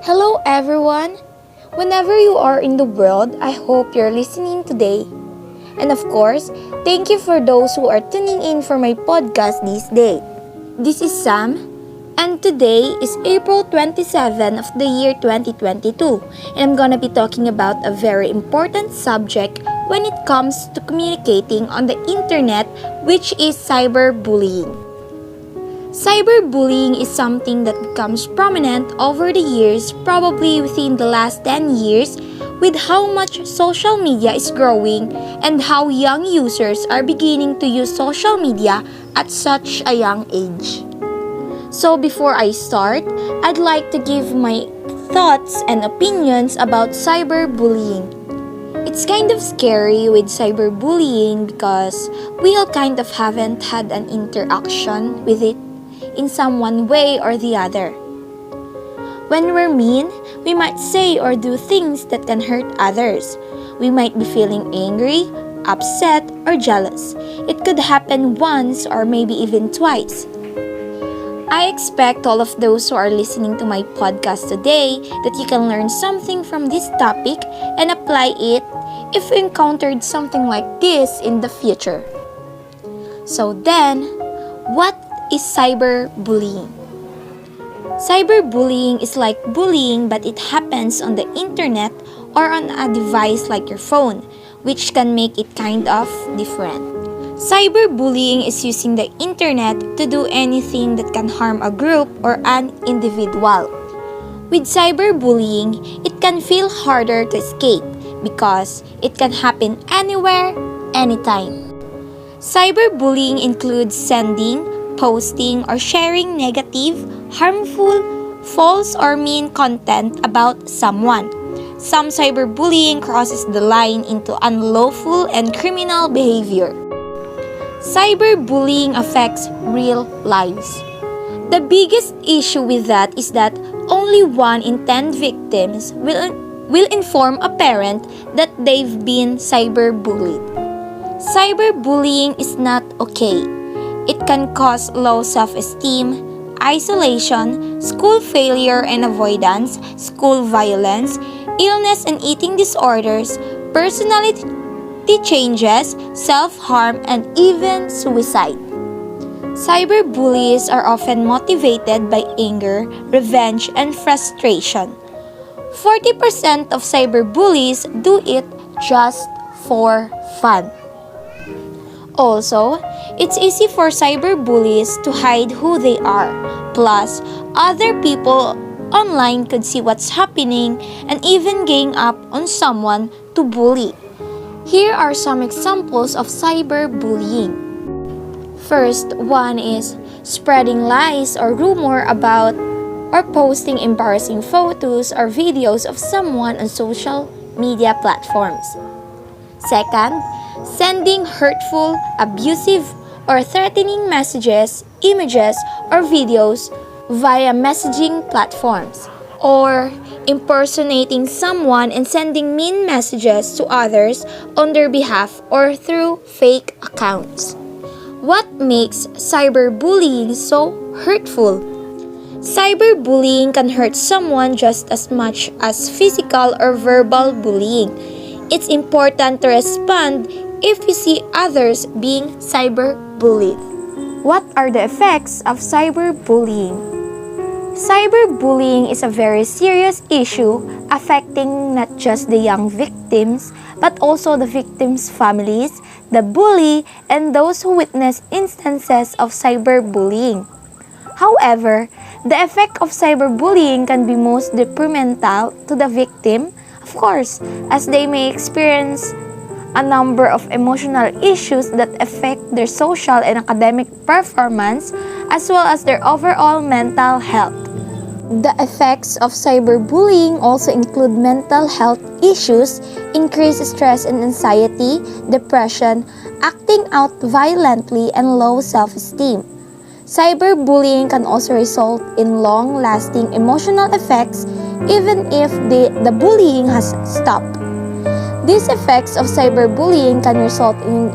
Hello everyone! Whenever you are in the world, I hope you're listening today. And of course, thank you for those who are tuning in for my podcast this day. This is Sam, and today is April 27 of the year 2022, and I'm gonna be talking about a very important subject when it comes to communicating on the internet, which is cyberbullying. Cyberbullying is something that becomes prominent over the years, probably within the last 10 years, with how much social media is growing and how young users are beginning to use social media at such a young age. So before I start, I'd like to give my thoughts and opinions about cyberbullying. It's kind of scary with cyberbullying because we all kind of haven't had an interaction with it in some one way or the other. When we're mean, we might say or do things that can hurt others. We might be feeling angry, upset, or jealous. It could happen once or maybe even twice. I expect all of those who are listening to my podcast today that you can learn something from this topic and apply it if you encountered something like this in the future. So then, what is cyberbullying? Cyberbullying is like bullying, but it happens on the internet or on a device like your phone, which can make it kind of different. Cyberbullying is using the internet to do anything that can harm a group or an individual. With cyberbullying, it can feel harder to escape because it can happen anywhere, anytime. Cyberbullying includes sending, posting, or sharing negative, harmful, false, or mean content about someone. Some cyberbullying crosses the line into unlawful and criminal behavior. Cyberbullying affects real lives. The biggest issue with that is that only 1 in 10 victims will inform a parent that they've been cyberbullied. Cyberbullying is not okay. It can cause low self-esteem, isolation, school failure and avoidance, school violence, illness and eating disorders, personality changes, self-harm, and even suicide. Cyberbullies are often motivated by anger, revenge, and frustration. 40% of cyberbullies do it just for fun. Also, it's easy for cyberbullies to hide who they are. Plus, other people online could see what's happening and even gang up on someone to bully. Here are some examples of cyberbullying. First one is spreading lies or rumor about or posting embarrassing photos or videos of someone on social media platforms. Second, sending hurtful, abusive, or threatening messages, images, or videos via messaging platforms. Or impersonating someone and sending mean messages to others on their behalf or through fake accounts. What makes cyberbullying so hurtful? Cyberbullying can hurt someone just as much as physical or verbal bullying. It's important to respond if you see others being cyberbullied. What are the effects of cyberbullying? Cyberbullying is a very serious issue affecting not just the young victims, but also the victims' families, the bully, and those who witness instances of cyberbullying. However, the effect of cyberbullying can be most detrimental to the victim, of course, as they may experience a number of emotional issues that affect their social and academic performance as well as their overall mental health. The effects of cyberbullying also include mental health issues, increased stress and anxiety, depression, acting out violently, and low self-esteem. Cyberbullying can also result in long-lasting emotional effects even if the bullying has stopped. These effects of cyberbullying can result in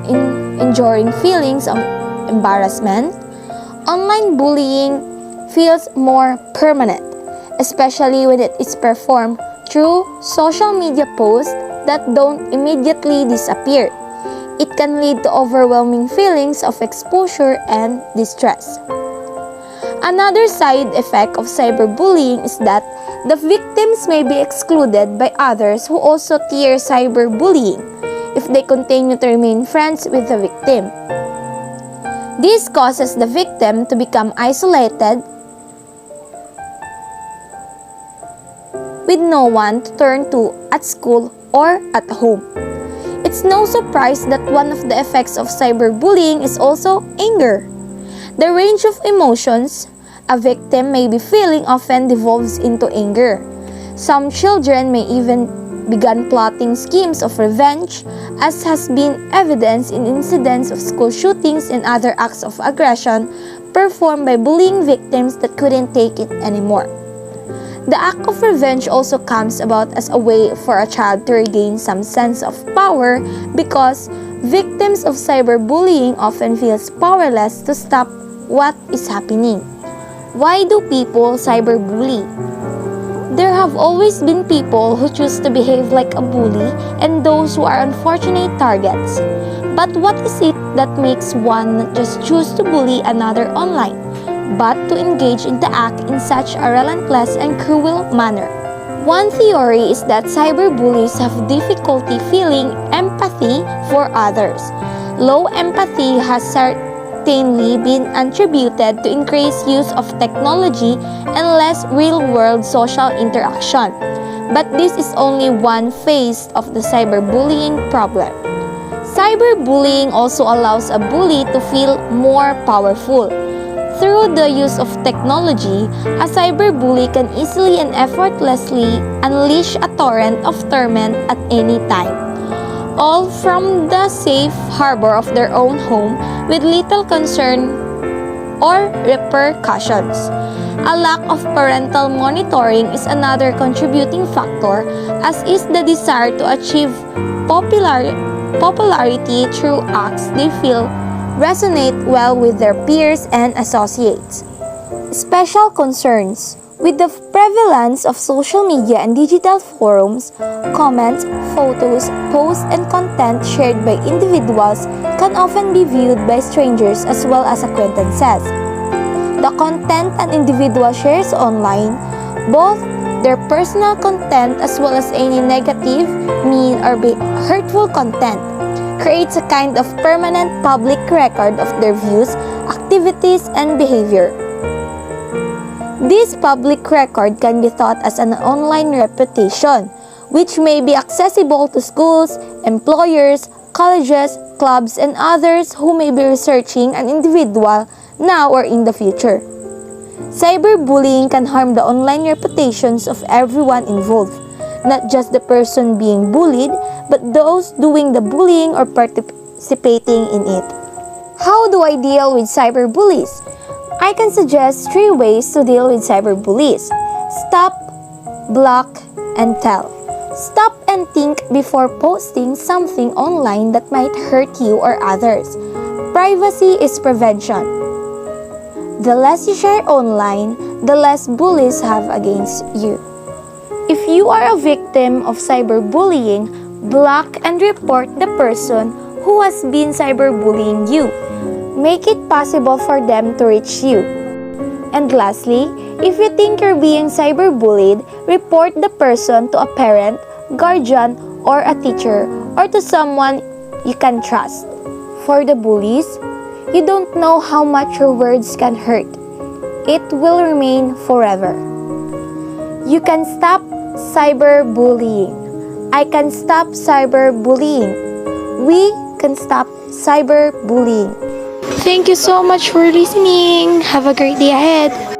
enduring feelings of embarrassment. Online bullying feels more permanent, especially when it is performed through social media posts that don't immediately disappear. It can lead to overwhelming feelings of exposure and distress. Another side effect of cyberbullying is that the victims may be excluded by others who also fear cyberbullying if they continue to remain friends with the victim. This causes the victim to become isolated with no one to turn to at school or at home. It's no surprise that one of the effects of cyberbullying is also anger. The range of emotions a victim may be feeling often devolves into anger. Some children may even begin plotting schemes of revenge, as has been evidenced in incidents of school shootings and other acts of aggression performed by bullying victims that couldn't take it anymore. The act of revenge also comes about as a way for a child to regain some sense of power because victims of cyberbullying often feel powerless to stop what is happening. Why do people cyberbully? There have always been people who choose to behave like a bully and those who are unfortunate targets. But what is it that makes one not just choose to bully another online, but to engage in the act in such a relentless and cruel manner? One theory is that cyberbullies have difficulty feeling empathy for others. Low empathy has certainly been attributed to increased use of technology and less real-world social interaction. But this is only one phase of the cyberbullying problem. Cyberbullying also allows a bully to feel more powerful. Through the use of technology, a cyberbully can easily and effortlessly unleash a torrent of torment at any time, all from the safe harbor of their own home with little concern or repercussions. A lack of parental monitoring is another contributing factor, as is the desire to achieve popularity through acts they feel resonate well with their peers and associates. Special concerns. With the prevalence of social media and digital forums, comments, photos, posts, and content shared by individuals can often be viewed by strangers as well as acquaintances. The content an individual shares online, both their personal content as well as any negative, mean, or hurtful content, creates a kind of permanent public record of their views, activities, and behavior. This public record can be thought as an online reputation, which may be accessible to schools, employers, colleges, clubs, and others who may be researching an individual now or in the future. Cyberbullying can harm the online reputations of everyone involved, not just the person being bullied, but those doing the bullying or participating in it. How do I deal with cyberbullies? I can suggest 3 ways to deal with cyberbullies. Stop, block, and tell. Stop and think before posting something online that might hurt you or others. Privacy is prevention. The less you share online, the less bullies have against you. If you are a victim of cyberbullying, block and report the person who has been cyberbullying you. Make it possible for them to reach you. And lastly, if you think you're being cyberbullied, report the person to a parent, guardian, or a teacher, or to someone you can trust. For the bullies, you don't know how much your words can hurt. It will remain forever. You can stop cyberbullying. I can stop cyberbullying. We can stop cyberbullying. Thank you so much for listening. Have a great day ahead.